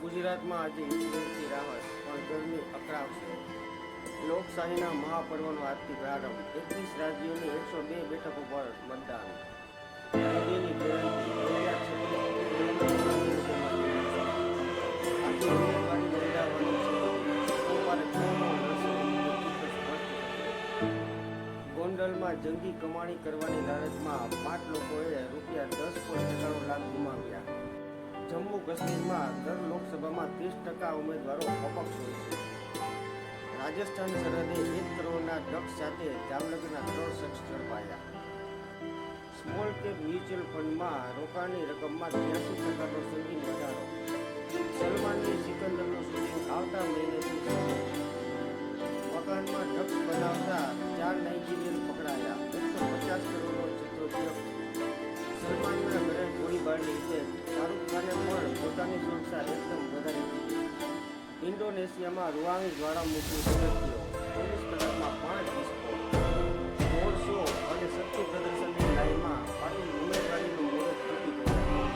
ગુજરાતમાં આજે ઈચ્છેથી રાહત પણ ગરમી અકળાવશે. લોકશાહીના મહાપર્વનો આજથી પ્રારંભ. 31 રાજ્યોની 102 બેઠકો પર મતદાન. મોદીની ગેરંટી 2026 ઉમેદવારી નોંધાવવાની છે. સોમવારે કોનો લડશે ગોંડલમાં જંગી કમાણી કરવાની લાલચમાં 5 લોકોએ રૂપિયા 10 કરોડ ટકાનો લાભ ગુમાવ્યા. જમ્મુ કાશ્મીરમાં દર લોકસભામાં 30% ઉમેદવારો અપક્ષ હોય છે. રાજસ્થાન સરહદે 1 કરોડના ડ્રગ્સ સાથે જામનગરના 3 શખ્સ ઝડપાયા. સ્મોલ કેપ મ્યુચ્યુઅલ ફંડમાં રોકાણની રકમમાં 83%નો સંગીન વધારો. સલમાનની સિકંદરનું શૂટિંગ આવતા મહિનેથી શરૂ. મકાનમાં ડ્રગ્સ બનાવતા 4 નાઇજીરિયન પકડાયા. 150 કરોડનો જથ્થો જપ્ત. સલમાનના ઘરે ગોળીબારની રીતે શાહરૂખ ખાને પણ પોતાની સુરક્ષા એકદમ વધારી દીધી. ઇન્ડોનેશિયામાં રૂઆંગ જ્વાળામુખી ધબક્યો. 24 કલાકમાં 5 વિસ્ફોટ. રોડ શો અને શક્તિ પ્રદર્શનની લાઈનમાં પાટીલ ઉમેદવારીનું મુહૂર્ત તૂટી ગયું.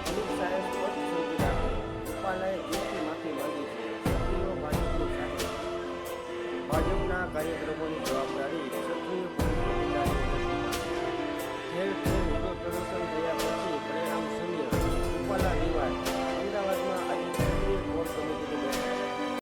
અમિત શાહે સ્પષ્ટ શોધી રાખ્યું. રૂપાલાએ દિલથી માફી માંગી છે. સક્રિય ભાજપની સાથે ભાજપના કાર્યક્રમોની જવાબદારી સક્રિય